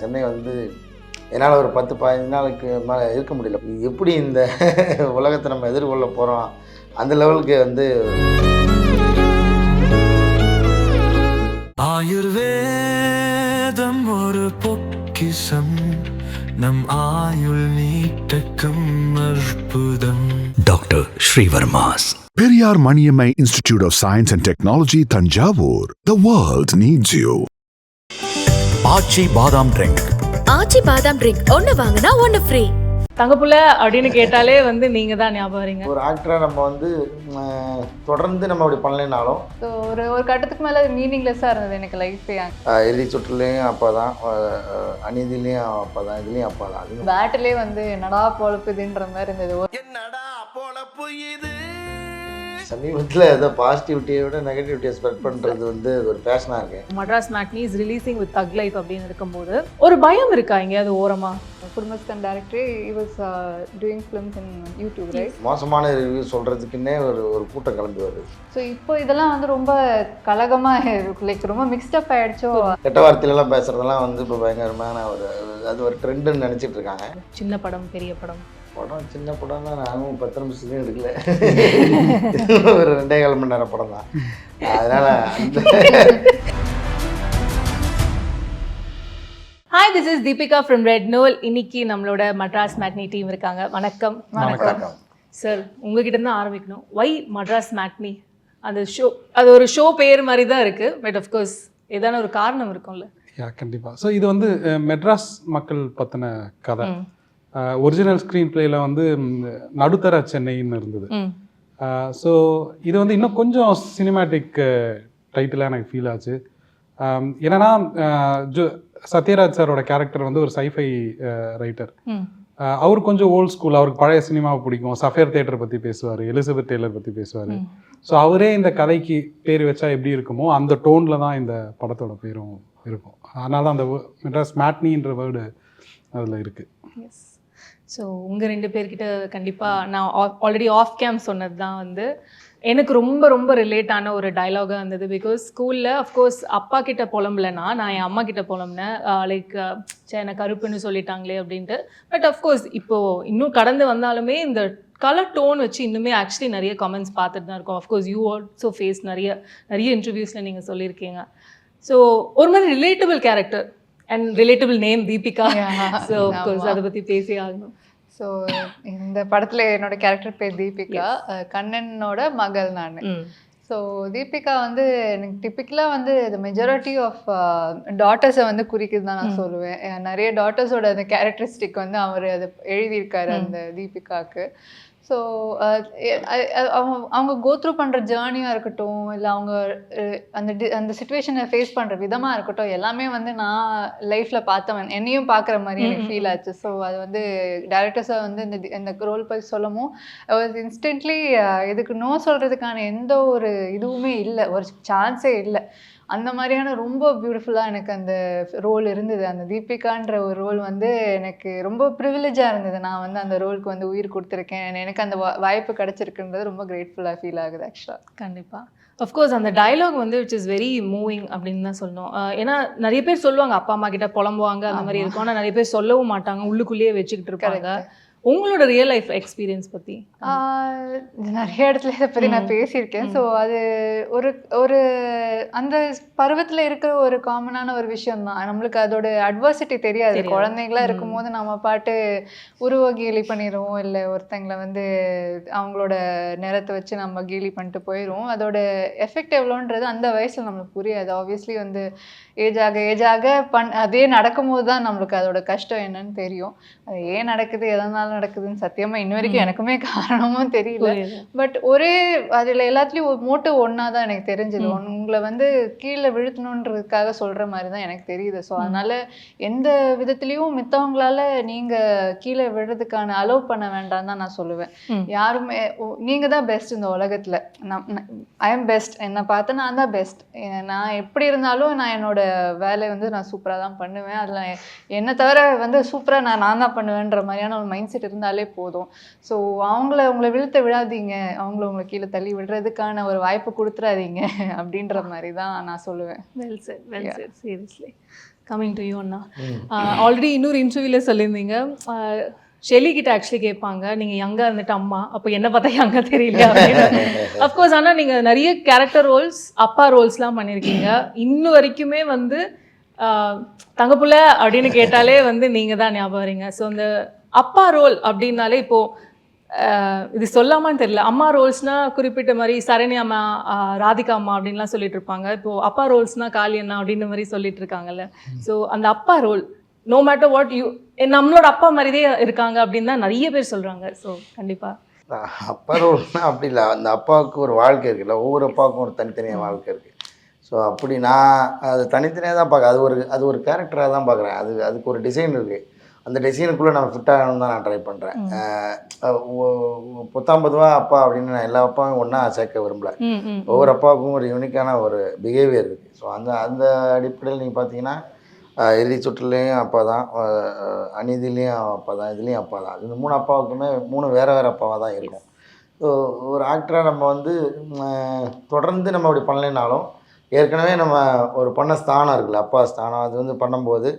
சென்னை வந்து என்னால் ஒரு 10-15 நாளுக்கு மேலே இருக்க முடியல. எப்படி இந்த உலகத்தை நம்ம எதிர்கொள்ள போகிறோம் அந்த லெவலுக்கு வந்து ஆயுர்வேதம் ஒரு பொக்கிஷம் நம் ஆயுள் நீட்டக்கும் அற்புதம். Doctor Srivarma's. Periyar Maniammai Institute of Science and Technology, Tanjavur. The world needs you. ஆச்சி பாதாம் ட்ரிங்க். ஆச்சி பாதாம் ட்ரிங்க் ஒன்று வாங்கினா ஒன்று ஃப்ரீ. தங்கப்புல அப்படின்னு கேட்டாலே வந்து நீங்க தான் ஞாபகம் வரீங்க. ஒரு ஆக்டராக நம்ம வந்து தொடர்ந்து நம்ம அப்படி பண்ணலைனாலும் ஒரு கட்டத்துக்கு மேலே மீனிங்லெஸ்ஸாக இருந்தது எனக்கு லைஃபே. இறுதி சுற்றுலையும் அப்போ தான், அநீதிலையும் அப்போ தான், இதுலேயும் அப்போ தான். அது பேட்டிலே வந்து என்னடா பொழப்புதுன்ற மாதிரி இருந்தது. என்னடா பொழப்பு இது. சமீபத்தில் ஏதோ பாசிட்டிவிட்டியை விட நெகட்டிவிட்டியை ஸ்ப்ரெட் பண்ணுறது வந்து ஒரு பேஷனாக இருக்குது. Madras Matinee is releasing with Thug Life அப்படின்னு இருக்கும்போது ஒரு பயம் இருக்கா எங்கேயாவது ஓரமா? Kudumbasthan director, he was doing films in YouTube, right? மோசமான ரிவ்யூ சொல்கிறதுக்குன்னே ஒரு கூட்டம் கிளம்பி வருது. ஸோ இப்போ இதெல்லாம் வந்து ரொம்ப கலகமாக லைக் ரொம்ப மிக்ஸ்டப் ஆகிடுச்சோ. கெட்ட வார்த்தையிலலாம் பேசுகிறதெல்லாம் வந்து இப்போ பயங்கரமான அது ஒரு ட்ரெண்டுன்னு நினச்சிட்டு இருக்காங்க. சின்ன படம் பெரிய படம் சின்ன படம்னா நானும் 10 நிமிஷத்துலேயும் எடுக்கல, ஒரு 2.25 மணி நேரம் படம் தான். அதனால் hi, this is Deepika from Red Nool. இன்னைக்கு நம்மளோட மட்ராஸ் மேட்னி டீம் இருக்காங்க. வணக்கம். வணக்கம் சார், உங்ககிட்ட தான் ஆரம்பிக்கணும். வை மட்ராஸ் மேட்னி? அந்த ஷோ, அது ஒரு ஷோ பேர் மாதிரி தான் இருக்குது, பட் அஃப்கோர்ஸ் ஏதான ஒரு காரணம் இருக்கும்ல? கண்டிப்பாக. ஸோ இது வந்து மெட்ராஸ் மக்கள் பற்றின கதை. ஒரிஜினல் ஸ்க்ரீன் பிளேயில் வந்து நடுத்தர சென்னைன்னு இருந்தது. ஸோ இது வந்து இன்னும் கொஞ்சம் சினிமேட்டிக் டைட்டிலாக எனக்கு ஃபீல் ஆச்சு. என்னன்னா சத்யராஜ் சாரோட கேரக்டர் வந்து ஒரு சைஃபை ரைட்டர். அவர் கொஞ்சம் ஓல்ட் ஸ்கூல், அவருக்கு பழைய சினிமாவை பிடிக்கும். சஃபேர் தியேட்டர் பற்றி பேசுவார், எலிசபெத் டெய்லர் பற்றி பேசுவார். ஸோ அவரே இந்த கதைக்கு பேர் வச்சா எப்படி இருக்குமோ அந்த டோனில் தான் இந்த படத்தோட பேரும் இருக்கும். அதனால தான் அந்த மெட்ராஸ் மேட்னின்ற வேர்டு அதில் இருக்குது. எஸ். ஸோ உங்கள் 2 பேர்கிட்ட கண்டிப்பாக நான் ஆல்ரெடி ஆஃப் கேம் சொன்னது தான் வந்து எனக்கு ரொம்ப ரொம்ப ரிலேட்டான ஒரு டைலாகாக இருந்தது. பிகாஸ் ஸ்கூலில் அஃப்கோர்ஸ் அப்பா கிட்ட புலம்புலனா நான் என் அம்மா கிட்ட புலம்புனேன், லைக் என்னை கருப்புன்னு சொல்லிட்டாங்களே அப்படின்ட்டு. பட் அஃப்கோர்ஸ் இப்போது இன்னும் கடந்து வந்தாலுமே இந்த கலர் டோன் வச்சு இன்னுமே ஆக்சுவலி நிறைய கமெண்ட்ஸ் பார்த்துட்டு தான் இருக்கோம். அஃப்கோர்ஸ் யூ ஆல்சோ ஃபேஸ் நிறைய இன்டர்வியூஸில் நீங்கள் சொல்லியிருக்கீங்க. ஸோ ஒரு மாதிரி relatable character and relatable name Deepika. So of course அதை பற்றி பேசி ஆகணும். ஸோ இந்த படத்தில் என்னோட கேரக்டர் பேர் தீபிகா, கண்ணனோட மகள் நான். ஸோ தீபிகா வந்து எனக்கு டிப்பிக்கலாக வந்து த மெஜாரிட்டி ஆஃப் டாட்டர்ஸை வந்து குறிக்குது தான் நான் சொல்லுவேன். நிறைய டாட்டர்ஸோட அந்த கேரக்டரிஸ்டிக் வந்து அவர் அதை எழுதியிருக்காரு அந்த தீபிகாவுக்கு. ஸோ அவங்க கோத்ரூ பண்ணுற ஜேர்னியாக இருக்கட்டும், இல்லை அவங்க அந்த சுச்சுவேஷனை ஃபேஸ் பண்ணுற விதமாக இருக்கட்டும், எல்லாமே வந்து நான் லைஃப்பில் பார்த்தவன், என்னையும் பார்க்குற மாதிரி எனக்கு ஃபீல் ஆச்சு. ஸோ அது வந்து டேரக்டர்ஸை வந்து இந்த ரோல் பற்றி சொல்லவும் இன்ஸ்டன்ட்லி இதுக்கு நோ சொல்கிறதுக்கான எந்த ஒரு இதுவுமே இல்லை, ஒரு சான்ஸே இல்லை. அந்த மாதிரியான ரொம்ப பியூட்டிஃபுல்லாக எனக்கு அந்த ரோல் இருந்தது. அந்த தீபிகான்ற ஒரு ரோல் வந்து எனக்கு ரொம்ப ப்ரிவிலேஜாக இருந்தது. நான் வந்து அந்த ரோலுக்கு வந்து உயிர் கொடுத்துருக்கேன், எனக்கு அந்த வாய்ப்பு கிடச்சிருக்குன்றது ரொம்ப கிரேட்ஃபுல்லாக ஃபீல் ஆகுது ஆக்சுவலாக. கண்டிப்பாக. அஃப்கோர்ஸ் அந்த டயலாக் வந்து விச் இஸ் வெரி மூவிங் அப்படின்னு தான் சொல்லணும். ஏன்னா நிறைய பேர் சொல்லுவாங்க அப்பா அம்மா கிட்ட புலம்புவாங்க அந்த மாதிரி இருக்கும், ஆனால் நிறைய பேர் சொல்லவும் மாட்டாங்க, உள்ளுக்குள்ளேயே வச்சுக்கிட்டு இருக்காங்க. உங்களோட ரியல் லைஃப் எக்ஸ்பீரியன்ஸ் பற்றி? நிறைய இடத்துல இதை பற்றி நான் பேசியிருக்கேன். ஸோ அது ஒரு அந்த பருவத்தில் இருக்கிற ஒரு காமனான ஒரு விஷயம் தான். நம்மளுக்கு அதோட அட்வர்சிட்டி தெரியாது. குழந்தைங்களா இருக்கும்போது நம்ம பாட்டு உருவ கேலி பண்ணிடுவோம், இல்லை ஒருத்தங்களை வந்து அவங்களோட நிறத்தை வச்சு நம்ம கேலி பண்ணிட்டு போயிடுவோம். அதோட எஃபெக்ட் எவ்வளோன்றது அந்த வயசில் நம்மளுக்கு புரியாது. ஆப்வியஸ்லி வந்து ஏஜாக அதே நடக்கும்போது தான் நம்மளுக்கு அதோட கஷ்டம் என்னன்னு தெரியும். அது ஏன் நடக்குது, எதனால நடக்குதுன்னு சத்தியமாக இன்ன வரைக்கும் எனக்குமே காரணமும் தெரியல. பட் ஒரே அதில் எல்லாத்துலேயும் ஒரு மோட்டிவ் ஒன்றா தான் எனக்கு தெரிஞ்சது. உங்களை வந்து கீழே விழுத்தணுன்றதுக்காக சொல்கிற மாதிரி தான் எனக்கு தெரியுது. ஸோ அதனால் எந்த விதத்துலேயும் மித்தவங்களால நீங்கள் கீழே விழுறதுக்கான அலோவ் பண்ண வேண்டாம் தான் நான் சொல்லுவேன். யாருமே நீங்கள் தான் பெஸ்ட் இந்த உலகத்தில். ஐ எம் பெஸ்ட், என்னை பார்த்து நான் தான் பெஸ்ட். நான் எப்படி இருந்தாலும் நான் என்னோட வேலையை வந்து நான் சூப்பராக தான் பண்ணுவேன். அதில் என்னை தவிர வந்து சூப்பராக நான் தான் பண்ணுவேன்ற மாதிரியான ஒரு மைண்ட் செட் இருந்தாலே போதும். ஸோ உங்களை விழுத்த விழாதீங்க, உங்களை கீழே தள்ளி விடுறதுக்கான ஒரு வாய்ப்பு கொடுத்துடாதீங்க அப்படின்ற மாதிரி தான் நான் சொல்லுவேன். Well set, well set. Seriously coming to you Anna. Already இன்னொரு இன்டர்வியூவில் சொல்லியிருந்தீங்க, ஷெலி கிட்ட ஆக்சுவலி கேட்பாங்க, நீங்கள் யங்காக இருந்துட்டு அம்மா அப்போ என்ன பார்த்தா யங்காக தெரியலையா அப்படின்னு. அஃப்கோர்ஸ் ஆனால் நீங்கள் நிறைய கேரக்டர் ரோல்ஸ், அப்பா ரோல்ஸ்லாம் பண்ணியிருக்கீங்க. இன்னும் வரைக்குமே வந்து தங்கப்புள்ள அப்படின்னு கேட்டாலே வந்து நீங்கள் தான் ஞாபகம் வரீங்க. ஸோ அந்த அப்பா ரோல் அப்படின்னாலே இப்போது இது சொல்லாமான்னு தெரியல, அம்மா ரோல்ஸ்னால் குறிப்பிட்ட மாதிரி சரண்யா அம்மா, ராதிகா அம்மா அப்படின்லாம் சொல்லிட்டு இருப்பாங்க. இப்போது அப்பா ரோல்ஸ்னால் காளி அண்ணா அப்படின்ற மாதிரி சொல்லிட்டு இருக்காங்கல்ல. ஸோ அந்த அப்பா role no matter what you, நம்மளோட அப்பா மாதிரியே இருக்காங்க அப்படின்னு தான் நிறைய பேர் சொல்கிறாங்க. ஸோ கண்டிப்பாக அப்பா ரோல்னால் அப்படி இல்லை, அந்த அப்பாவுக்கு ஒரு வாழ்க்கை இருக்குல்ல, ஒவ்வொரு அப்பாவுக்கும் ஒரு தனித்தனியாக வாழ்க்கை இருக்குது. ஸோ அப்படி நான் அது தனித்தனியாக தான் பார்க்குறேன். அது ஒரு கேரக்டராக தான் பார்க்குறேன். அதுக்கு ஒரு டிசைன் இருக்குது. அந்த டிசைனுக்குள்ளே நம்ம ஃபிட் ஆகணும்னு தான் நான் ட்ரை பண்ணுறேன். பொத்தாம்பதுவா அப்பா அப்படின்னு நான் எல்லா அப்பாவும் ஒன்றா சேர்க்க விரும்பல. ஒவ்வொரு அப்பாவுக்கும் ஒரு யூனிக்கான ஒரு பிஹேவியர் இருக்குது. ஸோ அந்த அடிப்படையில் நீங்கள் பார்த்தீங்கன்னா இறுதி சுற்றுலேயும் அப்பா தான், அநீதிலையும் அப்பா தான், இதுலேயும் அப்பா தான். இந்த 3 அப்பாவுக்குமே 3 வேறு அப்பாவாக தான் இருக்கும். ஸோ ஒரு ஆக்டராக நம்ம வந்து தொடர்ந்து நம்ம அப்படி பண்ணலைனாலும் ஏற்கனவே நம்ம ஒரு பண்ண ஸ்தானம் இருக்குல்ல, அப்பா ஸ்தானம், அது வந்து பண்ணும்போது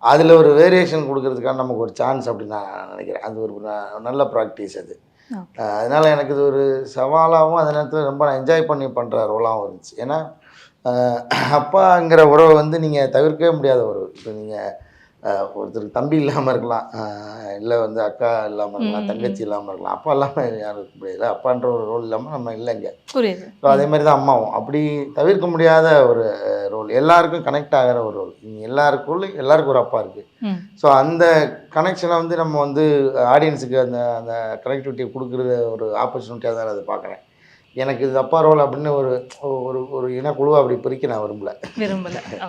அதில் ஒரு வேரியேஷன் கொடுக்கறதுக்கான நமக்கு ஒரு சான்ஸ் அப்படின்னு நான் நினைக்கிறேன். அது ஒரு நல்ல ப்ராக்டிஸ் அது. அதனால் எனக்கு இது ஒரு சவாலாகவும் அதே நேரத்தில் ரொம்ப நான் என்ஜாய் பண்ணி பண்ணுற ரோலாகவும் இருந்துச்சு. ஏன்னா அப்பாங்கிற உறவை வந்து நீங்கள் தவிர்க்கவே முடியாத உறவு. இப்போ நீங்கள் ஒருத்தருக்கு தம்பி இல்லாமல் இருக்கலாம், இல்லை வந்து அக்கா இல்லாமல் இருக்கலாம், தங்கச்சி இல்லாமல் இருக்கலாம், அப்பா இல்லாமல் யாரும் இருக்க முடியாது. அப்பான்ற ஒரு ரோல் இல்லாமல் நம்ம இல்லைங்க. புரியுது. ஸோ அதே மாதிரி தான் அம்மாவும் அப்படி தவிர்க்க முடியாத ஒரு ரோல், எல்லாருக்கும் கனெக்ட் ஆகிற ஒரு ரோல். எல்லாருக்கும் ஒரு அப்பா இருக்குது. ஸோ அந்த கனெக்ஷனை வந்து நம்ம வந்து ஆடியன்ஸுக்கு அந்த அந்த கனெக்டிவிட்டியை கொடுக்குறது ஒரு ஆப்பர்ச்சுனிட்டியாக தான் அதை பார்க்குறேன். எனக்கு இது அப்பா ரோல் அப்படின்னு ஒரு இனக்குழுவை அப்படி பிரிக்க நான் விரும்பலை.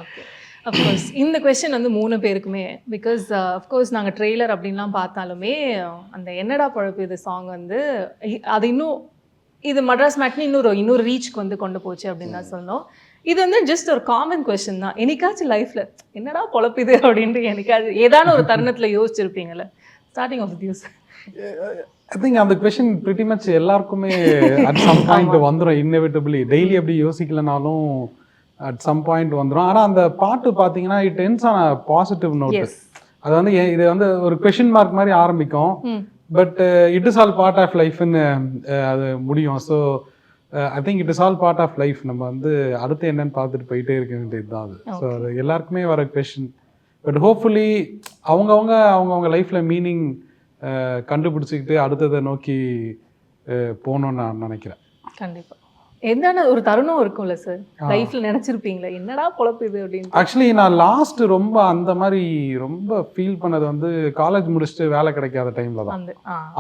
ஓகே. அஃப்கோர்ஸ் இந்த கொஸ்டின் வந்து 3 பேருக்குமே, பிகாஸ் அஃப்கோர்ஸ் நாங்கள் ட்ரெய்லர் அப்படின்லாம் பார்த்தாலுமே அந்த என்னடா பழப்பு இது சாங் வந்து அது இன்னும் இது மட்ராஸ் மேட்னி இன்னொரு ரீச்க்கு வந்து கொண்டு போச்சு அப்படின்னு தான் சொல்லணும். இது வந்து ஜஸ்ட் ஒரு காமன் கொஸ்டின் தான். என்னைக்காச்சும் லைஃப்பில் என்னடா பொழப்புது அப்படின்ட்டு என்னைக்காச்சும் ஏதான ஒரு தருணத்தில் யோசிச்சிருப்பீங்கள்ல? Starting of this I think அந்த கொஸ்டின் பிரிட்டி மச் எல்லாருக்குமே அட் சம் பாயிண்ட் வந்துடும். இன்னெவிட்டபிளி டெய்லி அப்படி யோசிக்கலனாலும் அட் சம் பாயிண்ட் வந்துடும். ஆனால் அந்த பாட்டு பார்த்தீங்கன்னா it ends on a positive note. அது வந்து இது வந்து ஒரு கொஷின் மார்க் மாதிரி ஆரம்பிக்கும், but it is all part of லைஃப்னு அது முடியும். So I think it is all part of life. நம்ம வந்து அடுத்து என்னன்னு பார்த்துட்டு போயிட்டே இருக்க வேண்டியது தான் அது. ஸோ அது எல்லாருக்குமே வர கொஷின். பட் ஹோப்ஃபுல்லி அவங்கவுங்க லைஃப்பில் மீனிங் கண்டுபிடிச்சிக்கிட்டு அடுத்ததை நோக்கி போகணுன்னு நான் நினைக்கிறேன். கண்டிப்பாக எந்தான ஒரு தருணம் இருக்கும்ல சார் லைஃப்ல நினைச்சிருப்பீங்களா என்னடா பொழப்பு இது அப்படின்னு? ஆக்சுவலி நான் லாஸ்ட் ரொம்ப அந்த மாதிரி ரொம்ப ஃபீல் பண்ணது வந்து காலேஜ் முடிச்சுட்டு வேலை கிடைக்காத டைம்ல தான்.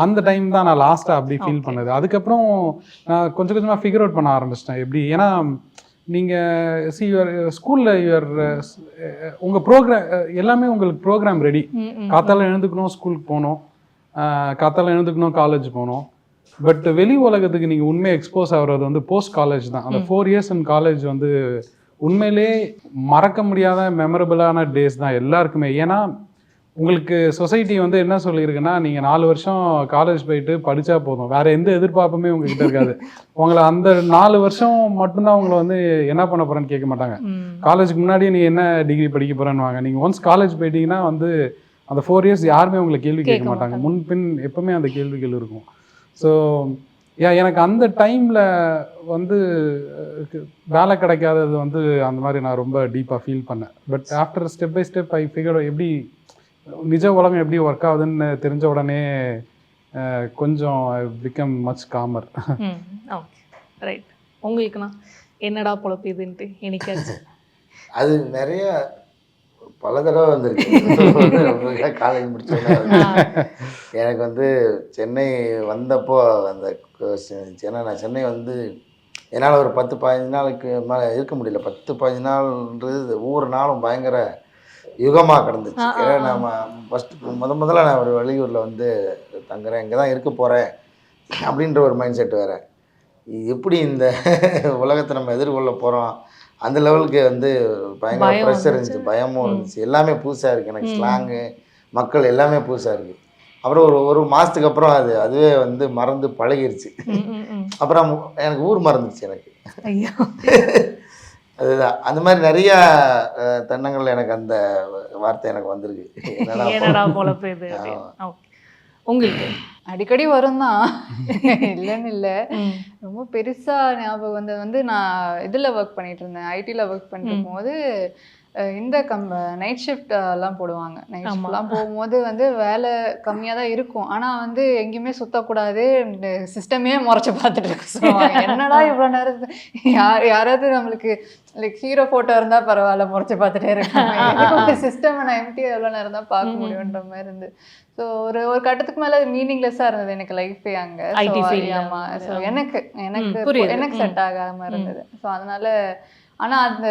அந்த டைம் தான் நான் லாஸ்ட்டாக அப்படி ஃபீல் பண்ணது. அதுக்கப்புறம் நான் கொஞ்சம் கொஞ்சமாக ஃபிகர் அவுட் பண்ண ஆரம்பிச்சிட்டேன். எப்படி, ஏன்னா நீங்கள் யுவர் ஸ்கூலில் உங்கள் ப்ரோக்ராம் எல்லாமே உங்களுக்கு ப்ரோக்ராம் ரெடி. காத்தால எழுந்துக்கணும், ஸ்கூலுக்கு போகணும், காத்தால எழுந்துக்கணும், காலேஜ் போகணும். பட் வெளி உலகத்துக்கு நீங்கள் உண்மையை எக்ஸ்போஸ் ஆகிறது வந்து போஸ்ட் காலேஜ் தான். அந்த 4 years இன் காலேஜ் வந்து உண்மையிலே மறக்க முடியாத மெமரபிளான டேஸ் தான் எல்லாருக்குமே. ஏன்னா உங்களுக்கு சொசைட்டி வந்து என்ன சொல்லியிருக்குன்னா, நீங்கள் 4 வருஷம் காலேஜ் போயிட்டு படித்தா போதும், வேறு எந்த எதிர்பார்ப்புமே உங்ககிட்ட இருக்காது. உங்களை அந்த 4 வருஷம் மட்டும்தான் உங்களை வந்து என்ன பண்ண போகிறேன்னு கேட்க மாட்டாங்க. காலேஜுக்கு முன்னாடியே நீ என்ன டிகிரி படிக்க போகிறேன்னு வாங்க. நீங்கள் ஒன்ஸ் காலேஜ் போயிட்டீங்கன்னா வந்து அந்த 4 years யாருமே உங்களை கேள்வி கேட்க மாட்டாங்க. முன்பின் எப்பவுமே அந்த கேள்விகள் இருக்கும். ஸோ எனக்கு அந்த டைமில் வந்து வேலை கிடைக்காதது வந்து அந்த மாதிரி நான் ரொம்ப டீப்பாக ஃபீல் பண்ணேன். But after step by step I figure எப்படி நிஜ உலகம் எப்படி ஒர்க் ஆகுதுன்னு தெரிஞ்ச உடனே கொஞ்சம் become much calmer. Okay, right. உங்களுக்குண்ணா என்னடா பொழப்பு இதுன்ட்டு என்னைக்காச்சு? அது நிறைய பல தடவை வந்திருக்கு. காலேஜ் முடிச்சோன்னா எனக்கு வந்து சென்னை வந்தப்போ அந்த நான் சென்னை வந்து என்னால் ஒரு 10-15 நாளுக்கு மேலே இருக்க முடியல. 10-15 நாள்ன்றது ஒவ்வொரு நாளும் பயங்கர யுகமாக கிடந்துச்சு. ஏன்னா நம்ம ஃபஸ்ட்டு முதல்ல நான் ஒரு வெளியூரில் வந்து தங்குறேன், இங்கே தான் இருக்க போகிறேன் அப்படின்ற ஒரு மைண்ட் செட் வேறு. எப்படி இந்த உலகத்தை நம்ம எதிர்கொள்ள போகிறோம் அந்த லெவலுக்கு வந்து பயங்கர ப்ரெஷர் இருந்துச்சு, பயமும் இருந்துச்சு. எல்லாமே புதுசாக இருக்குது எனக்கு, ஸ்லாங்கு, மக்கள் எல்லாமே புதுசாக இருக்குது. அப்புறம் ஒரு மாதத்துக்கு அப்புறம் அதுவே வந்து மறந்து பழகிருச்சு. அப்புறம் எனக்கு ஊர் மறந்துச்சு எனக்கு. அதுதான் அந்த மாதிரி நிறையா தருணங்கள் எனக்கு அந்த வார்த்தை எனக்கு வந்திருக்கு. என்னடா பொழப்பு இது. ஓகே, உங்களுக்கு அடிக்கடி வரும் தான், இல்லைன்னு இல்லை. ரொம்ப பெருசாக ஞாபகம் வந்து நான் இதில் ஒர்க் பண்ணிட்டு இருந்தேன், ஐடியில் ஒர்க் பண்ணிட்டு போது இந்த நைட் ஷிஃப்ட் எல்லாம் போடுவாங்க. நைட் ஷிஃப்ட்லாம் போகும்போது வந்து வேலை கம்மியாக தான் இருக்கும், ஆனால் வந்து எங்கேயுமே சுற்றக்கூடாது, சிஸ்டமே முறைச்சி பார்த்துட்டு இருக்க சொல்லுவாங்க. என்னடா இவ்வளோ நேரம் யாராவது நம்மளுக்கு லைக் ஹீரோ ஃபோட்டோ இருந்தால் பரவாயில்ல, முறைச்சி பார்த்துட்டே இருக்காங்க, சிஸ்டம் நான் எம்டியாக எவ்வளோ நேரம் தான் பார்க்க முடியுன்ற மாதிரி இருந்து. ஸோ ஒரு கட்டத்துக்கு மேலே மீனிங்லெஸ்ஸாக இருந்தது எனக்கு லைஃபே அங்கே. ஆமாம், ஸோ எனக்கு எனக்கு செட் ஆகாமல் இருந்தது. ஸோ அதனால் ஆனால் அந்த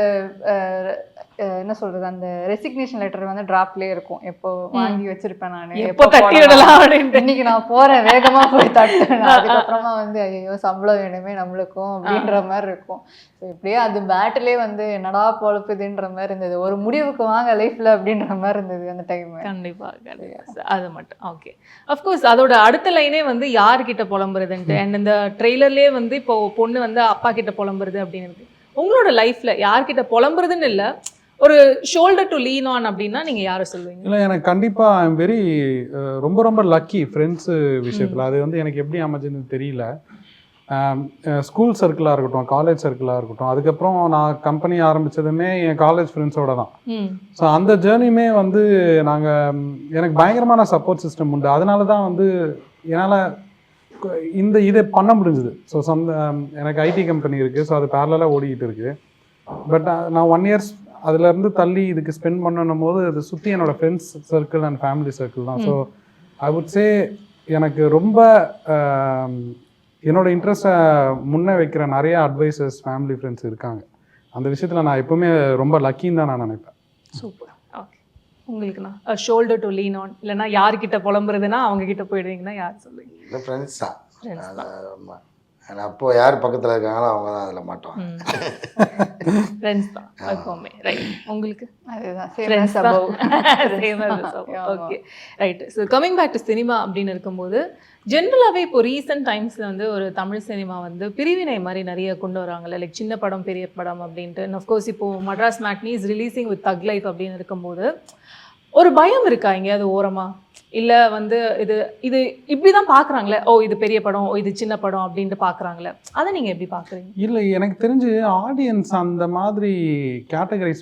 என்ன சொல்றது, அந்த ரெசிக்னேஷன் லெட்டர் வந்து டிராப்லேயே இருக்கும், எப்போ வாங்கி வச்சிருப்பேன் நான், எப்போ தட்டி விடலாம், இன்னைக்கு நான் போறேன் வேகமா போய் தட்டுவேன், அதுக்கப்புறமா வந்து ஐயோ சம்பளம் வேணுமே நம்மளுக்கும் அப்படின்ற மாதிரி இருக்கும். ஸோ இப்படியே அது பேட்டிலே வந்து என்னடா பொழப்புதுன்ற மாதிரி இருந்தது, ஒரு முடிவுக்கு வாங்க லைஃப்ல அப்படின்ற மாதிரி இருந்தது அந்த டைம். கண்டிப்பா அது மட்டும் ஓகே. அஃப்கோர்ஸ் அதோட அடுத்த லைனே வந்து யார்கிட்ட புலம்புறதுன்ட்டு, அண்ட் இந்த ட்ரெய்லர்லேயே வந்து இப்போ பொண்ணு வந்து அப்பா கிட்ட புலம்புறது அப்படின்னு இருக்கு. உங்களோட லைஃப்ல யார்கிட்ட புலம்புறதுன்னு இல்லை, ஒரு ஷோல்டர் டு லீன் ஆன் அப்படின்னா நீங்க யாரை சொல்லுவீங்க? இல்லை, எனக்கு கண்டிப்பாக ஐ எம் வெரி ரொம்ப ரொம்ப லக்கி ஃப்ரெண்ட்ஸு விஷயத்தில். அது வந்து எனக்கு எப்படி அமைஞ்சுன்னு தெரியல. ஸ்கூல் சர்க்கிளாக இருக்கட்டும், காலேஜ் சர்க்கிளாக இருக்கட்டும், அதுக்கப்புறம் நான் கம்பெனி ஆரம்பித்ததுமே என் காலேஜ் ஃப்ரெண்ட்ஸோட தான். ஸோ அந்த ஜேர்னியுமே வந்து எனக்கு பயங்கரமான சப்போர்ட் சிஸ்டம் உண்டு. அதனால தான் வந்து என்னால் இதை பண்ண முடிஞ்சுது. ஸோ எனக்கு ஐடி கம்பெனி இருக்குது, ஸோ அது பேரலாக ஓடிக்கிட்டு இருக்குது. பட் நான் 1 இயர்ஸ் அதுலேருந்து தள்ளி இதுக்கு ஸ்பெண்ட் பண்ணணும் போது அது சுற்றி என்னோடய friends circle and family circle தான். ஸோ ஐ வுட் சே எனக்கு ரொம்ப என்னோடய இன்ட்ரெஸ்ட்டை முன்னே வைக்கிற நிறைய அட்வைசர்ஸ் ஃபேமிலி ஃப்ரெண்ட்ஸ் இருக்காங்க. அந்த விஷயத்தில் நான் எப்போவுமே ரொம்ப லக்கின்னு தான் நான் நினைப்பேன். சூப்பர். ஓகே, உங்களுக்குண்ணா ஷோல்டர் டு லீன் ஆன், இல்லைன்னா யார்கிட்ட புலம்புறதுன்னா அவங்க கிட்ட போயிடுவீங்கன்னா யார் சொல்லுவீங்க? இல்லை, ஃப்ரெண்ட்ஸ் தான். அப்போ யார் பக்கத்தில் இருக்காங்களோ அவங்க தான் அதில் மாட்டோம். ஃப்ரெண்ட்ஸ் தான் எப்பவுமே. ரைட், உங்களுக்கு? அதுதான் okay, right. So coming back to cinema அப்படின்னு இருக்கும்போது ஜென்ரலாகவே இப்போ ரீசெண்ட் டைம்ஸில் வந்து ஒரு தமிழ் சினிமா வந்து பிரிவினை மாதிரி நிறைய கொண்டு வராங்கல்ல, லைக் சின்ன படம் பெரிய படம் அப்படின்ட்டு. அண்ட் அஃப்கோர்ஸ் இப்போது Madras Matinee is releasing with Thug Life அப்படின்னு இருக்கும்போது ஒரு பயம் இருக்கா எங்கேயாவது ஓரமாக? இல்லை வந்து இது இது இப்படி தான் பார்க்குறாங்களே, ஓ இது பெரிய படம், ஓ இது சின்ன படம் அப்படின்ட்டு பார்க்குறாங்களே, அதை நீங்கள் எப்படி பார்க்குறீங்க? இல்லை, எனக்கு தெரிஞ்சு ஆடியன்ஸ் அந்த மாதிரி கேட்டகரைஸ்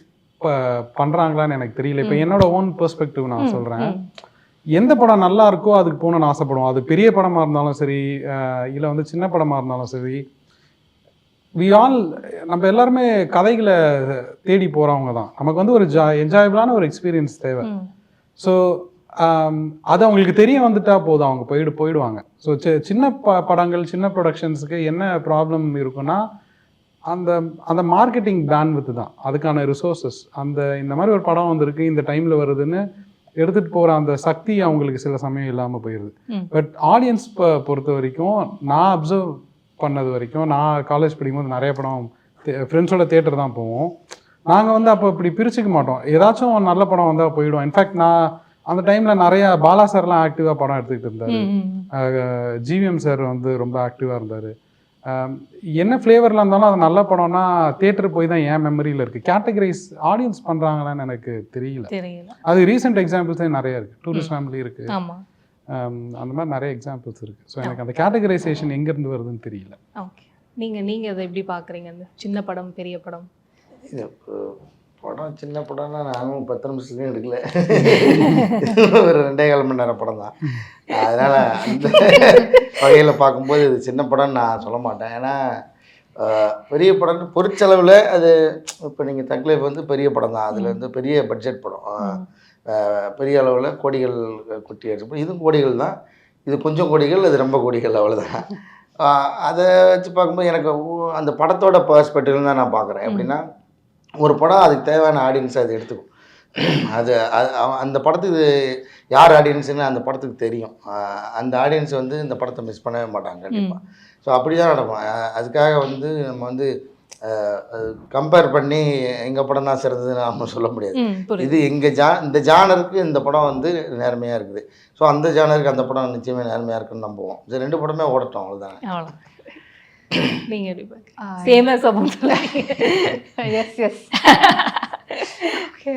பண்ணுறாங்களான்னு எனக்கு தெரியல. இப்போ என்னோட ஓன் பெர்ஸ்பெக்டிவ் நான் சொல்கிறேன். எந்த படம் நல்லா இருக்கோ அதுக்கு போகணுன்னு ஆசைப்படுவோம். அது பெரிய படமாக இருந்தாலும் சரி, இல்லை வந்து சின்ன படமாக இருந்தாலும் சரி. நம்ம எல்லாருமே கதைகளை தேடி போகிறவங்க தான். நமக்கு வந்து ஒரு என்ஜாயபிளான ஒரு எக்ஸ்பீரியன்ஸ் தேவை. ஸோ அது அவங்களுக்கு தெரிய வந்துட்டா போதும், அவங்க போயிடுவாங்க. ஸோ சின்ன படங்கள், சின்ன ப்ரொடக்ஷன்ஸுக்கு என்ன ப்ராப்ளம் இருக்குன்னா அந்த அந்த மார்க்கெட்டிங் பேண்ட்வித் தான், அதுக்கான ரிசோர்ஸஸ். இந்த மாதிரி ஒரு படம் வந்திருக்கு, இந்த டைமில் வருதுன்னு எடுத்துகிட்டு போகிற அந்த சக்தி அவங்களுக்கு சில சமயம் இல்லாமல் போயிடுது. பட் ஆடியன்ஸ் பொறுத்த வரைக்கும், நான் அப்சர்வ் பண்ணது வரைக்கும், நான் காலேஜ் படிக்கும்போது நிறைய படம் ஃப்ரெண்ட்ஸோட தியேட்டர் தான் போவோம். நாங்கள் வந்து அப்போ இப்படி பிரிச்சுக்க மாட்டோம், ஏதாச்சும் நல்ல படம் வந்தால் போயிடுவோம். இன்ஃபேக்ட் நான் அந்த டைமில் நிறையா பாலா சார்லாம் ஆக்டிவாக படம் எடுத்துக்கிட்டு இருந்தார், ஜிவிஎம் சார் வந்து ரொம்ப ஆக்டிவாக இருந்தார். என்ன ஃப்ளேவரில் இருந்தாலும் அது நல்ல படம்னா தியேட்டர் போய் தான் என் மெமரியில் இருக்குது. கேட்டகரைஸ் ஆடியன்ஸ் பண்ணுறாங்களான்னு எனக்கு தெரியல. அது ரீசெண்ட் எக்ஸாம்பிள்ஸே நிறையா இருக்குது. டூரிஸ்ட் ஃபேமிலி இருக்குது, அந்த மாதிரி நிறைய எக்ஸாம்பிள்ஸ் இருக்குது. ஸோ எனக்கு அந்த கேட்டகரைசேஷன் எங்கேருந்து வருதுன்னு தெரியல. ஓகே, நீங்கள் அதை எப்படி பார்க்குறீங்க? அந்த சின்ன படம் பெரிய படம்? இது படம் சின்ன படம்னா நானும் 10 நிமிஷத்துலையும் எடுக்கல, ஒரு 2.25 மணி நேரம் படம் தான். அதனால் அந்த வகையில் பார்க்கும்போது இது சின்ன படம்னு நான் சொல்ல மாட்டேன். ஏன்னா பெரிய படம்னு பொறுச்சளவில் அது இப்போ நீங்கள் தக் லைஃப் வந்து பெரிய படம் தான், அதில் வந்து பெரிய பட்ஜெட் படம், பெரிய அளவில் கோடிகள் கொட்டி அடிச்சு. இதுவும் கோடிகள் தான், இது கொஞ்சம் கோடிகள், அது ரொம்ப கோடிகள், அவ்வளோதான். அதை வச்சு பார்க்கும்போது எனக்கு அந்த படத்தோட பெர்ஸ்பெக்டிவ் தான் நான் பார்க்குறேன். எப்படின்னா ஒரு படம் அதுக்கு தேவையான ஆடியன்ஸை அது எடுத்துக்கும். அது அந்த படத்துக்கு யார் ஆடியன்ஸுன்னு அந்த படத்துக்கு தெரியும். அந்த ஆடியன்ஸ் வந்து இந்த படத்தை மிஸ் பண்ணவே மாட்டாங்க கண்டிப்பாக. ஸோ அப்படி தான் நடக்கும். அதுக்காக வந்து நம்ம வந்து கம்பேர் பண்ணி எங்கள் படம் தான் சிறந்ததுன்னு நம்ம சொல்ல முடியாது. இது இந்த ஜானருக்கு இந்த படம் வந்து நேர்மையாக இருக்குது, ஸோ அந்த ஜானருக்கு அந்த படம் நிச்சயமாக நேர்மையாக இருக்குன்னு நம்புவோம். இது 2 படமே ஓடட்டும், அவ்வளோதானே. நீங்கள் எப்படி பார்க்குறீங்க? சேம் தான் சபம் எஸ் எஸ். ஓகே.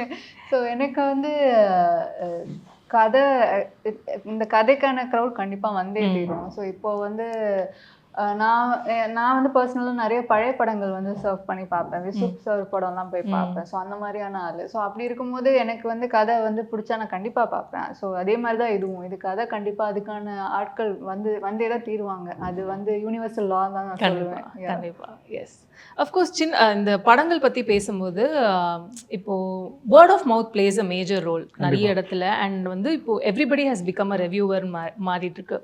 ஸோ எனக்கு வந்து கதை, இந்த கதைக்கான க்ரௌட் கண்டிப்பாக வந்தே தீரும். ஸோ இப்போ வந்து நான் வந்து பர்சனலாக நிறைய பழைய படங்கள் வந்து சர்வ் பண்ணி பார்ப்பேன். விசுப் சார் படம்லாம் போய் பார்ப்பேன். ஸோ அந்த மாதிரியான ஆள். ஸோ அப்படி இருக்கும்போது எனக்கு வந்து கதை வந்து பிடிச்சா நான் கண்டிப்பாக பார்ப்பேன். ஸோ அதே மாதிரி தான் இதுவும். இது கதை கண்டிப்பாக அதுக்கான ஆட்கள் வந்தே தான் தீருவாங்க. அது வந்து யூனிவர்சல் லா தான் நான் சொல்லுவேன். கண்டிப்பாக எஸ். அஃப்கோர்ஸ் இந்த படங்கள் பற்றி பேசும்போது இப்போது word of mouth plays a major role நிறைய இடத்துல. அண்ட் வந்து இப்போது everybody has become a reviewer மாறிட்டு இருக்கு.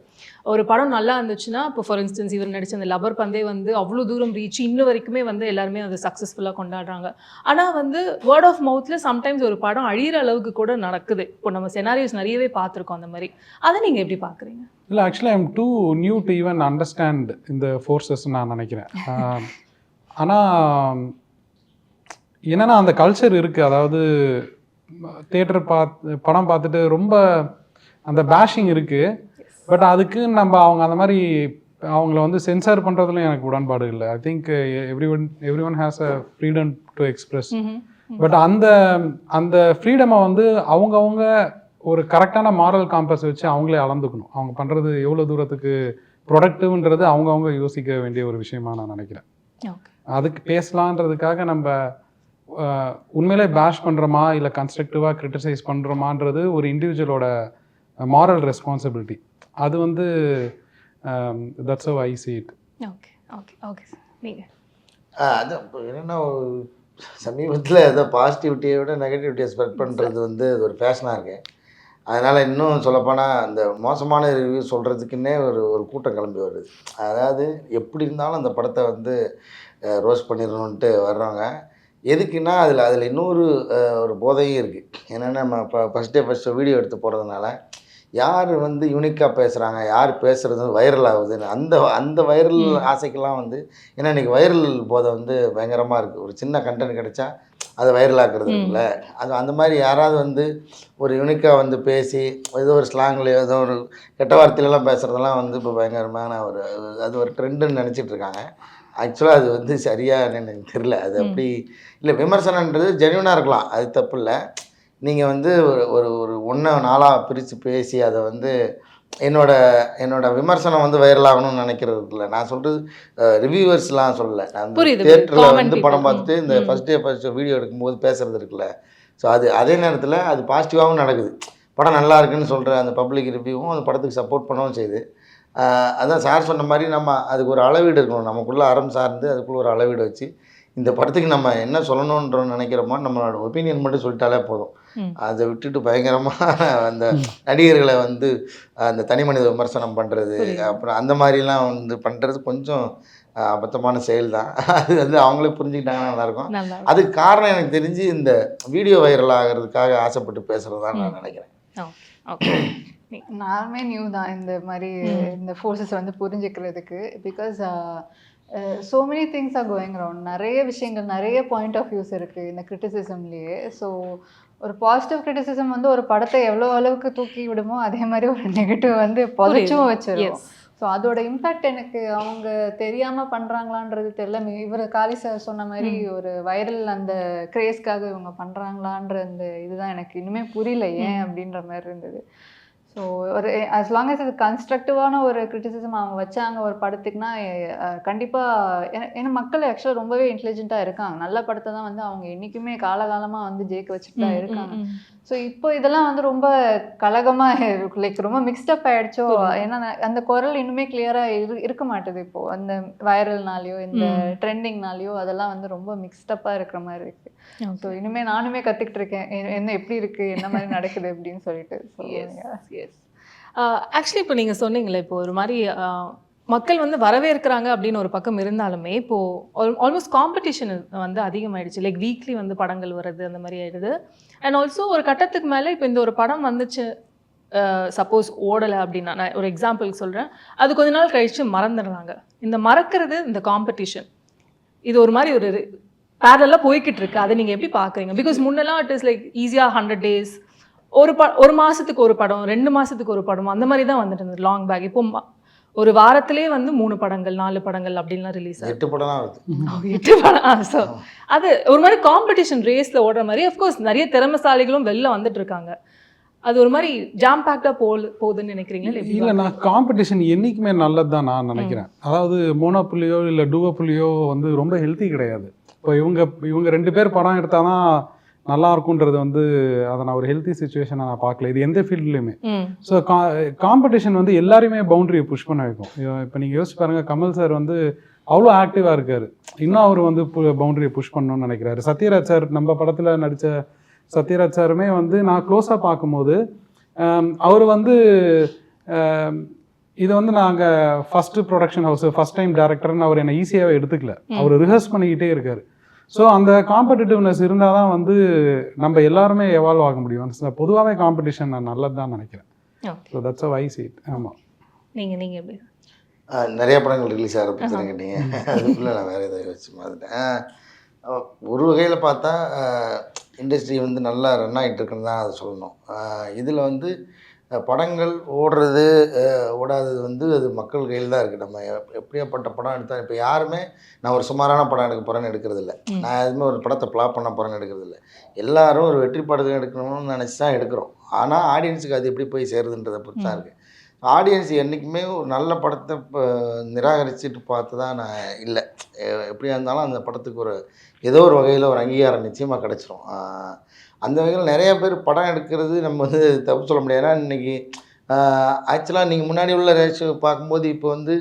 ஒரு படம் நல்லா இருந்துச்சுன்னா, இப்போ ஃபார் இன்ஸ்டன்ஸ் இவர் நடிச்ச அந்த லவர் பந்தே வந்து அவ்வளோ தூரம் ரீச் இன்னும் வரைக்குமே வந்து எல்லாருமே அதை சக்ஸஸ்ஃபுல்லாக கொண்டாடுறாங்க. ஆனால் வந்து வேர்ட் ஆஃப் மவுத்தில் சம்டைம்ஸ் ஒரு படம் அழிகிற அளவுக்கு கூட நடக்குது. இப்போ நம்ம செனாரியோஸ் நிறையவே பார்த்துருக்கோம் அந்த மாதிரி. அதை நீங்கள் எப்படி பார்க்குறீங்க? இல்லை, actually I'm too new to even understand இந்த ஃபோர்ஸஸ் நான் நினைக்கிறேன். ஆனால் என்னென்னா அந்த கல்ச்சர் இருக்குது. அதாவது தியேட்டர் படம் பார்த்துட்டு ரொம்ப அந்த பேஷிங் இருக்குது. பட் அதுக்கு நம்ம அவங்க அந்த மாதிரி அவங்கள வந்து சென்சார் பண்ணுறதுல எனக்கு உடன்பாடு இல்லை. I think every one has a freedom to express. But அந்த ஃப்ரீடமை வந்து அவங்கவுங்க ஒரு கரெக்டான மாரல் காம்பஸ் வச்சு அவங்களே அளந்துக்கணும். அவங்க பண்ணுறது எவ்வளோ தூரத்துக்கு ப்ரொடக்டிவ்ன்றது அவங்கவுங்க யோசிக்க வேண்டிய ஒரு விஷயமா நான் நினைக்கிறேன். அதுக்கு பேசலான்றதுக்காக நம்ம உண்மையிலே பேஷ் பண்ணுறோமா இல்லை கன்ஸ்ட்ரக்டிவாக கிரிட்டிசைஸ் பண்ணுறோமான்றது ஒரு இண்டிவிஜுவலோட மாரல் ரெஸ்பான்சிபிலிட்டி. அது வந்து that's how I see it. Okay okay okay sir, நீங்கள் அது இப்போ என்னென்னா சமீபத்தில் ஏதோ பாசிட்டிவிட்டியை விட நெகட்டிவிட்டியை ஸ்ப்ரெட் பண்ணுறது வந்து அது ஒரு ஃபேஷனாக இருக்குது. அதனால் இன்னும் சொல்லப்போனால் அந்த மோசமான ரிவ்யூ சொல்கிறதுக்குன்னே ஒரு கூட்டம் கிளம்பி வருது. அதாவது எப்படி இருந்தாலும் அந்த படத்தை வந்து ரோஸ்ட் பண்ணிடணுன்ட்டு வர்றவங்க எதுக்குன்னா அதில் இன்னொரு ஒரு போதையும் இருக்குது. என்னென்னா நம்ம இப்போ ஃபஸ்ட்டு வீடியோ எடுத்து போடுறதுனால யார் வந்து யூனிக்காக பேசுகிறாங்க, யார் பேசுகிறது வைரல் ஆகுதுன்னு அந்த வைரல் ஆசைக்கெல்லாம் வந்து ஏன்னா இன்றைக்கி வைரல் போதை வந்து பயங்கரமாக இருக்குது. ஒரு சின்ன கண்டென்ட் கிடைச்சா அதை வைரல் ஆக்குறது இருக்குல்ல, அது அந்த மாதிரி யாராவது வந்து ஒரு யூனிக்காக வந்து பேசி ஏதோ ஒரு ஸ்லாங்லேயோ ஏதோ ஒரு கெட்ட வார்த்தையிலலாம் பேசுகிறதெல்லாம் வந்து இப்போ பயங்கரமான அது ஒரு ட்ரெண்டுன்னு நினச்சிட்டு இருக்காங்க. ஆக்சுவலாக அது வந்து சரியாக எனக்கு தெரியல. அது அப்படி இல்லை, விமர்சனன்றது ஜென்யூனாக இருக்கலாம், அது தப்பு இல்லை. நீங்கள் வந்து ஒரு ஒரு 1-4 பிரித்து பேசி அதை வந்து என்னோட விமர்சனம் வந்து வைரல் ஆகணும்னு நினைக்கிறது இல்லை. நான் சொல்கிறது ரிவ்யூவர்ஸ்லாம் சொல்லலை. நான் தியேட்டரில் வந்து படம் பார்த்துட்டு இந்த ஃபஸ்ட் வீடியோ எடுக்கும்போது பேசுகிறது இருக்குல்ல, ஸோ அதே நேரத்தில் அது பாசிட்டிவாகவும் நடக்குது. படம் நல்லா இருக்குன்னு சொல்கிற அந்த பப்ளிக் ரிவ்யூவும் அந்த படத்துக்கு சப்போர்ட் பண்ணவும் செய்யுது. அதான் சார் சொன்ன மாதிரி நம்ம அதுக்கு ஒரு அளவீடு இருக்கணும். நமக்குள்ளே அறம் சார்ந்து அதுக்குள்ளே ஒரு அளவீடு வச்சு இந்த படத்துக்கு நம்ம என்ன சொல்லணுன்ற நினைக்கிறோமோ நம்மளோட ஒப்பீனியன் மட்டும் சொல்லிட்டாலே போதும். அதை விட்டுட்டு பயங்கரமாக அந்த நடிகர்களை வந்து அந்த தனி மனித விமர்சனம் பண்ணுறது, அப்புறம் அந்த மாதிரிலாம் வந்து பண்ணுறது கொஞ்சம் அபத்தமான செயல் தான். அது வந்து அவங்களே புரிஞ்சுக்கிட்டாங்கன்னா நல்லாயிருக்கும். அதுக்கு காரணம் எனக்கு தெரிஞ்சு இந்த வீடியோ வைரல் ஆகிறதுக்காக ஆசைப்பட்டு பேசுகிறது தான் நான் நினைக்கிறேன். நானுமே நியூ தான் இந்த மாதிரி இந்த ஃபோர்ஸஸ் வந்து புரிஞ்சுக்கிறதுக்கு. Because so many things are going around. நிறைய விஷயங்கள், நிறைய பாயிண்ட் ஆஃப் வியூஸ் இருக்குது இந்த கிரிட்டிசிசம்லேயே. ஸோ ஒரு பாசிட்டிவ் கிரிட்டிசிசம் வந்து ஒரு படத்தை எவ்வளோ அளவுக்கு தூக்கி விடுமோ அதே மாதிரி ஒரு நெகட்டிவ் வந்து புதைச்சும் வச்சிடும். ஸோ அதோட இம்பேக்ட் எனக்கு அவங்க தெரியாமல் பண்ணுறாங்களான்றது தெரியல. இவர் காளி சார் சொன்ன மாதிரி ஒரு வைரல் அந்த கிரேஸ்க்காக இவங்க பண்ணுறாங்களான்ற அந்த இதுதான் எனக்கு இன்னுமே புரியல ஏன் அப்படின்ற மாதிரி இருந்தது. ஸோ ஒரு as long as இது கன்ஸ்ட்ரக்டிவான ஒரு கிரிட்டிசிசம் அவங்க வச்சாங்க ஒரு படத்துக்குனா கண்டிப்பாக ஏன்னா மக்கள் ஆக்சுவலாக ரொம்பவே இன்டெலிஜென்ட்டாக இருக்காங்க. நல்ல படத்தை தான் வந்து அவங்க என்றைக்குமே காலகாலமாக வந்து ஜெயிக்க வச்சுட்டு தான் இருக்காங்க. ஸோ இப்போ இதெல்லாம் வந்து ரொம்ப கலகமாக லைக் ரொம்ப மிக்ஸ்டப் ஆகிடுச்சோ. ஏன்னா அந்த குரல் இன்னுமே கிளியராக இருக்க மாட்டுது. இப்போது அந்த வைரல்னாலேயோ இந்த ட்ரெண்டிங்னாலேயோ அதெல்லாம் வந்து ரொம்ப மிக்ஸ்டப்பாக இருக்கிற மாதிரி இருக்குது. ஸோ இனிமே நானுமே கற்றுக்கிட்டு இருக்கேன் என்ன எப்படி இருக்குது, என்ன மாதிரி நடக்குது அப்படின்னு சொல்லிட்டு. ஆக்சுவலி இப்போ நீங்கள் சொன்னீங்களே, இப்போ ஒரு மாதிரி மக்கள் வந்து வரவேற்கிறாங்க அப்படின்னு ஒரு பக்கம் இருந்தாலுமே இப்போது ஆல்மோஸ்ட் காம்படிஷன் வந்து அதிகமாகிடுச்சு. லைக் வீக்லி வந்து படங்கள் வர்றது அந்த மாதிரி ஆகிடுது. அண்ட் ஆல்சோ ஒரு கட்டத்துக்கு மேலே இப்போ இந்த ஒரு படம் வந்துச்சு, சப்போஸ் ஓடலை அப்படின்னா நான் ஒரு எக்ஸாம்பிள் சொல்கிறேன், அது கொஞ்ச நாள் கழித்து மறந்துடுறாங்க. இந்த மறக்கிறது இந்த காம்படிஷன் இது ஒரு மாதிரி ஒரு பேரலாக போய்கிட்டு இருக்கு. அதை நீங்கள் எப்படி பார்க்குறீங்க? பிகாஸ் முன்னெல்லாம் இட் இஸ் லைக் ஈஸியாக 100 days ஒரு மாதத்துக்கு ஒரு படம், 2 மாதத்துக்கு ஒரு படம் அந்த மாதிரி தான் வந்துட்டு இருந்தது லாங் பேக். இப்போ ஒரு வாரத்திலே வந்து 3 படங்கள் 4 படங்கள் அப்படின்லாம் ரிலீஸ் ஆகுது. 8 படம்லாம் வருது. 8 படம். ஸோ அது ஒரு மாதிரி காம்படிஷன் ரேஸில் ஓடுற மாதிரி அஃப்கோர்ஸ் நிறைய திறமைசாலிகளும் வெளில வந்துட்டு இருக்காங்க. அது ஒரு மாதிரி ஜாம் பேக்டாக போகுதுன்னு நினைக்கிறீங்களா? இல்லை, நான் காம்படிஷன் என்றைக்குமே நல்லது தான் நான் நினைக்கிறேன். அதாவது மோனோபுலியோ இல்லை டூவோபுலியோ வந்து ரொம்ப ஹெல்த்தி கிடையாது. இப்போ இவங்க 2 பேர் படம் எடுத்தால் தான் நல்லா இருக்குன்றது வந்து அதை நான் ஒரு ஹெல்த்தி சுச்சுவேஷனை நான் பார்க்கல. இது எந்த ஃபீல்ட்லேயுமே. ஸோ காம்படிஷன் வந்து எல்லாருமே பவுண்டரியை புஷ் பண்ண வைக்கும். இப்போ நீங்கள் யோசிச்சு பாருங்கள், கமல் சார் வந்து அவ்வளோ ஆக்டிவாக இருக்கார். இன்னும் அவர் வந்து பவுண்டரியை புஷ் பண்ணணும்னு நினைக்கிறாரு. சத்யராஜ் சார் நம்ம படத்தில் நடித்த சத்யராஜ் சாருமே வந்து நான் க்ளோஸாக பார்க்கும்போது அவர் வந்து இதை வந்து நாங்கள் first production house first time டேரக்டர்னு அவர் என்னை ஈஸியாகவே எடுத்துக்கல. அவர் ரிஹர்ஸ் பண்ணிக்கிட்டே இருக்கார். ஸோ அந்த காம்படிட்டிவ்னஸ் இருந்தால் தான் வந்து நம்ம எல்லாருமே எவால்வ் ஆக முடியும். பொதுவாகவே காம்படிஷன் நான் நல்லது தான் நினைக்கிறேன். So that's a wise it. ஆமாம். நீங்கள் எப்படி நிறைய படங்கள் ரிலீஸ் ஆகிற பிரச்சனை கேட்டீங்க. அதுக்குள்ளே நான் வேறு எதாவது வச்சு மாதிரிட்டேன். ஒரு வகையில் பார்த்தா இண்டஸ்ட்ரி வந்து நல்லா ரன் ஆகிட்டு இருக்குன்னு தான் அதை சொல்லணும். இதில் வந்து படங்கள் ஓடுறது ஓடாதது வந்து அது மக்கள் கையில் தான் இருக்குது. நம்ம எப்படியாப்பட்ட படம் எடுத்தால் இப்போ யாருமே நான் ஒரு சுமாரான படம் எடுக்க போகிறேன்னு எடுக்கிறதில்ல. நான் எதுவுமே ஒரு படத்தை ஃப்ளாப் பண்ண போகிறேன்னு எடுக்கிறதில்ல. எல்லாரும் ஒரு வெற்றி படத்தை எடுக்கணும்னு நினச்சி தான் எடுக்கிறோம். ஆனால் ஆடியன்ஸுக்கு அது எப்படி போய் சேருதுன்றதை பொறுத்து தான் இருக்குது. ஆடியன்ஸ் என்றைக்குமே ஒரு நல்ல படத்தை இப்போ நிராகரிச்சுட்டு பார்த்து தான் நான் இல்லை. எப்படியா இருந்தாலும் அந்த படத்துக்கு ஏதோ ஒரு வகையில் ஒரு அங்கீகாரம் நிச்சயமாக கிடச்சிரும். அந்த வகையில் நிறைய பேர் படம் எடுக்கிறது நம்ம வந்து தப்பு சொல்ல முடியாது. ஏன்னா இன்றைக்கி ஆக்சுவலாக நீங்கள் முன்னாடி உள்ள ரேஷியோ பார்க்கும்போது இப்போ வந்து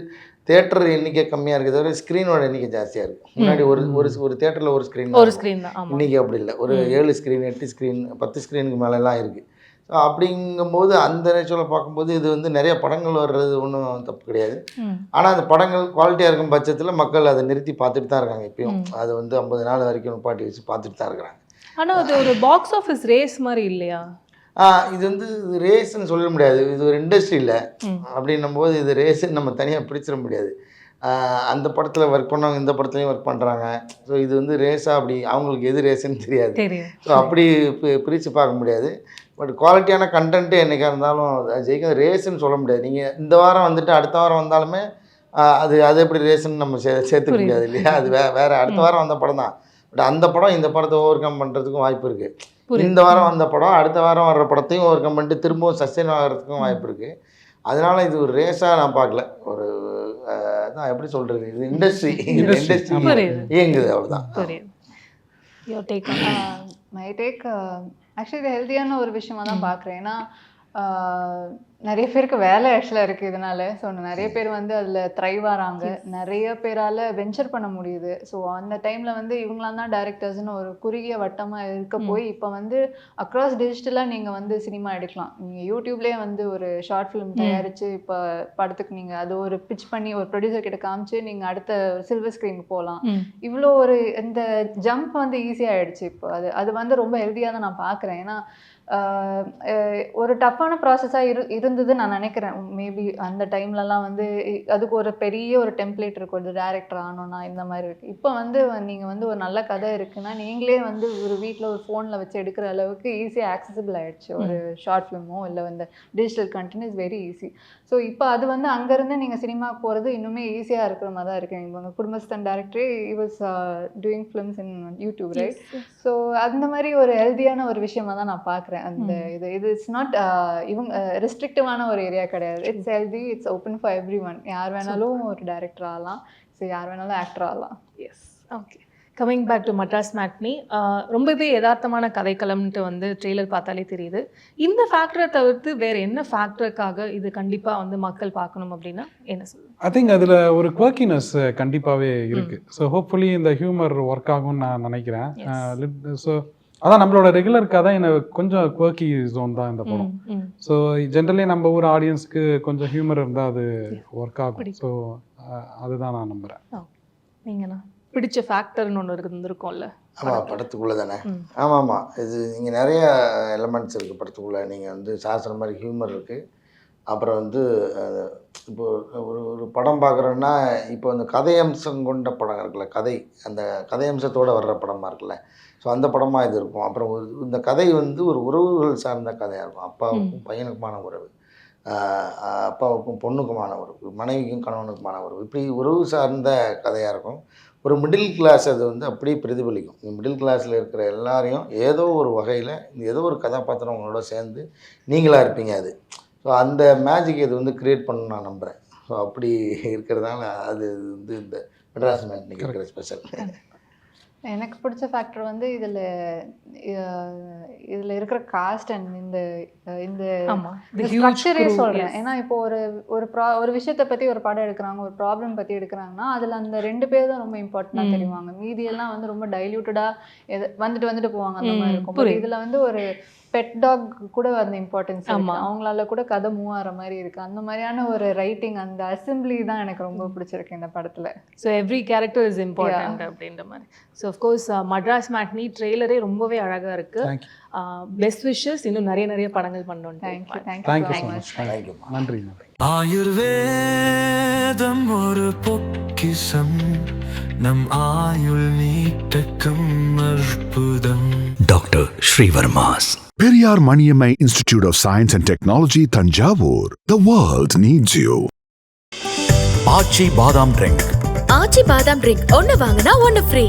தேட்டர் எண்ணிக்கை கம்மியாக இருக்குது, தவிர ஸ்க்ரீனோட எண்ணிக்கை ஜாஸ்தியாக இருக்குது. முன்னாடி ஒரு தேட்டரில் ஒரு ஸ்க்ரீன் தான். இன்றைக்கி அப்படி இல்லை. ஒரு 7 ஸ்க்ரீன் 8 ஸ்க்ரீன் 10 ஸ்க்ரீனுக்கு மேலெலாம் இருக்குது. ஸோ அப்படிங்கும்போது அந்த ரேஷியோவில் பார்க்கும்போது இது வந்து நிறைய படங்கள் வர்றது ஒன்றும் தப்பு கிடையாது. ஆனால் அந்த படங்கள் குவாலிட்டியாக இருக்கும் பட்சத்தில் மக்கள் அதை நிறுத்தி பார்த்துட்டு தான் இருக்காங்க. இப்பயும் அது வந்து 50 நாள் வரைக்கும் நிப்பாட்டி வச்சு பார்த்துட்டு தான் இருக்கிறாங்க. ஆனால் அது ஒரு பாக்ஸ் ஆஃபீஸ் ரேஸ் மாதிரி இல்லையா? இது வந்து ரேஸ்ன்னு சொல்ல முடியாது. இது ஒரு இண்டஸ்ட்ரி இல்லை. அப்படின்னும் போது இது ரேஸுன்னு நம்ம தனியாக பிரிச்சிட முடியாது. அந்த படத்தில் ஒர்க் பண்ணவங்க இந்த படத்துலையும் ஒர்க் பண்ணுறாங்க. ஸோ இது வந்து ரேஸாக அப்படி அவங்களுக்கு எது ரேஸுன்னு தெரியாது. ஸோ அப்படி பிரித்து பார்க்க முடியாது. பட் குவாலிட்டியான கண்டென்ட்டு என்றைக்காக இருந்தாலும் ஜெயிக்க ரேஸுன்னு சொல்ல முடியாது. நீங்கள் இந்த வாரம் வந்துட்டு அடுத்த வாரம் வந்தாலுமே அது எப்படி ரேஸுன்னு நம்ம சேர்த்துக்க முடியாது இல்லையா? அது வேறு அடுத்த வாரம் வந்த படம் தான். பட் அந்த படம் இந்த படத்தை ஓவர் கம் பண்ணுறதுக்கும் வாய்ப்பு இருக்குது. இந்த வாரம் வந்த படம் அடுத்த வாரம் வர்ற படத்தையும் ஓவர் கம் பண்ணிட்டு திரும்பவும் சஸ்டெயின் ஆகிறதுக்கும் வாய்ப்பு இருக்குது. அதனால் இது ஒரு ரேஸாக நான் பார்க்கல. ஒரு அதான் எப்படி சொல்கிறது, இது இண்டஸ்ட்ரி இயங்குது, அவ்வளோதான். மை டேக் ஆக்சுவலி இது ஹெல்த்தியான ஒரு விஷயமா தான் பார்க்குறேன். ஏன்னா நிறைய பேருக்கு வேலை ஆக்சுவலாக இருக்குது இதனால. ஸோ நிறைய பேர் வந்து அதில் த்ரைவ் ஆகிறாங்க. நிறைய பேரால் வெஞ்சர் பண்ண முடியுது. ஸோ அந்த டைமில் வந்து இவங்களாம் தான் டைரக்டர்ஸ்னு ஒரு குறுகிய வட்டமாக இருக்க போய் இப்போ வந்து அக்ராஸ் டிஜிட்டலாக நீங்கள் வந்து சினிமா எடுக்கலாம். நீங்கள் யூடியூப்லேயே வந்து ஒரு ஷார்ட் ஃபிலிம் தயாரித்து இப்போ படத்துக்கு நீங்கள் அது ஒரு பிச் பண்ணி ஒரு ப்ரொடியூசர் கிட்ட காமிச்சு நீங்கள் அடுத்த சில்வர் ஸ்க்ரீனுக்கு போகலாம். இவ்வளோ ஒரு இந்த ஜம்ப் வந்து ஈஸியாக ஆகிடுச்சு இப்போ. அது வந்து ரொம்ப ஹெல்த்தியாக தான் நான் பார்க்குறேன். ஏன்னா ஒரு டஃப்பான ப்ராசஸாக இருந்தது நான் நினைக்கிறேன். மேபி அந்த டைம்லலாம் வந்து அதுக்கு ஒரு பெரிய ஒரு டெம்ப்ளேட் இருக்கும், ஒரு டேரக்டர் ஆனோன்னா இந்த மாதிரி இருக்குது. இப்போ வந்து நீங்கள் வந்து ஒரு நல்ல கதை இருக்குன்னா நீங்களே வந்து ஒரு வீட்டில் ஒரு ஃபோனில் வச்சு எடுக்கிற அளவுக்கு ஈஸியாக ஆக்சசிபிள் ஆகிடுச்சு. ஒரு ஷார்ட் ஃபிலிமோ இல்லை வந்து digital content is very easy. So இப்போ அது வந்து அங்கேருந்து நீங்கள் சினிமாவுக்கு போகிறது இன்னுமே ஈஸியாக இருக்கிற மாதிரி தான் இருக்குது. இவங்க குடும்பஸ்தன் டேரக்டரே was doing films in YouTube, right? So அந்த மாதிரி ஒரு ஹெல்தியான ஒரு விஷயமா தான் நான் பார்க்குறேன். அந்த இது இட்ஸ் நாட் இவங்க ரெஸ்ட்ரிக்டிவான ஒரு ஏரியா கிடையாது. It's healthy, it's open for every one. யார் வேணாலும் ஒரு டைரக்டர் ஆகலாம். ஸோ யார் வேணாலும் ஆக்டர் ஆகலாம். Yes, okay. Coming back to Madras Matinee, ரொம்பவே யதார்த்தமான கதைக்களம்ன்ட்டு வந்து ட்ரெய்லர் பார்த்தாலே தெரியுது. இந்த ஃபேக்டரை தவிர்த்து வேறு என்ன ஃபேக்டருக்காக இது கண்டிப்பாக வந்து மக்கள் பார்க்கணும் அப்படின்னா என்ன சொல்லுங்கள்? ஐ திங்க் அதில் ஒரு குவர்க்கினஸ் கண்டிப்பாகவே இருக்குது. ஸோ ஹோப்ஃபுல்லி இந்த ஹியூமர் ஒர்க் ஆகும்னு நான் நினைக்கிறேன். ஸோ அதான் நம்மளோட ரெகுலர் கதை எனக்கு கொஞ்சம் குவர்க்கி ஜோன் தான் இந்த படம். ஸோ ஜென்ரலி நம்ம ஊர் ஆடியன்ஸ்க்கு கொஞ்சம் ஹியூமர் இருந்தால் அது ஒர்க் ஆகும். ஸோ அதுதான் நான் நம்புகிறேன். நீங்கண்ணா பிடிச்ச ஃபேக்டர்னு ஒன்று இருந்திருக்கும்ல? ஆமாம், படத்துக்குள்ளே தானே. ஆமாம், இது இங்கே நிறைய எலமெண்ட்ஸ் இருக்குது படத்துக்குள்ளே. நீங்கள் வந்து சாஸ்திரம் மாதிரி ஹியூமர் இருக்குது. அப்புறம் வந்து இப்போ ஒரு படம் பார்க்குறோன்னா இப்போ அந்த கதை அம்சம் கொண்ட படம் இருக்குல்ல, அந்த கதை அம்சத்தோடு வர்ற படமாக இருக்குல்ல, ஸோ அந்த படமாக இது இருக்கும். அப்புறம் இந்த கதை வந்து ஒரு உறவுகள் சார்ந்த கதையாக இருக்கும். அப்பாவுக்கும் பையனுக்குமான உறவு. அப்பாவுக்கும் பொண்ணுக்குமான உறவு, மனைவிக்கும் கணவனுக்குமான உறவு, இப்படி உறவு சார்ந்த கதையாக இருக்கும். ஒரு மிடில் கிளாஸ் அது வந்து அப்படியே பிரதிபலிக்கும். மிடில் கிளாஸில் இருக்கிற எல்லாரையும் ஏதோ ஒரு வகையில் ஏதோ ஒரு கதாபாத்திரம் உங்களோட சேர்ந்து நீங்களாக இருப்பீங்க அது. ஸோ அந்த மேஜிக் இது வந்து க்ரியேட் பண்ணணும்னு நான் நம்புகிறேன். ஸோ அப்படி இருக்கிறதால அது வந்து இந்த மெட்ராஸ் மேட்னிக்கு இருக்கிற ஸ்பெஷல். எனக்கு பிடிச்ச ஃபேக்டர் வந்து இதில் இருக்கிற காஸ்ட் அண்ட் இந்த ஸ்ட்ரக்சரே சொல்கிறேன். ஏன்னா இப்போ ஒரு விஷயத்தை பற்றி ஒரு படம் எடுக்கிறாங்க, ஒரு ப்ராப்ளம் பற்றி எடுக்கிறாங்கன்னா அதில் அந்த 2 பேர் தான் ரொம்ப இம்பார்ட்டண்ட்டாக தெரிவாங்க. மீதியெல்லாம் வந்து ரொம்ப டைல்யூட்டடாக வந்துட்டு போவாங்க, அந்த மாதிரி இருக்கும். பட் இதில் வந்து ஒரு பெட் டாக் கூட அந்த இம்பார்ட்டன்ஸ் அவங்களால கூட கதை மூவ் ஆகிற மாதிரி இருக்கு. அந்த மாதிரியான ஒரு ரைட்டிங், அந்த அசம்பிளி தான் எனக்கு ரொம்ப பிடிச்சிருக்கு இந்த படத்துல. So every character is important அப்படின்ற மாதிரி. ஸோ அஃப்கோர்ஸ் மெட்ராஸ் மேட்னி ட்ரெய்லரே ரொம்பவே அழகா இருக்கு. பெஸ்ட் விஷஸ், இன்னும் நிறைய படங்கள் பண்ணணும். Thank you so much. நன்றி. ஆயுர்வேதம் ஒரு பொக்கிஷம், நம் ஆயுள் நீட்டக்கும் அற்புதம். Doctor Srivarma's. Periyar Maniammai Institute of Science and Technology, Tanjavur. The world needs you. ஆச்சி பாதாம் ட்ரிங்க். ஆச்சி பாதாம் ட்ரிங்க் ஒன்னு வாங்கினா ஒன்னு ஃப்ரீ.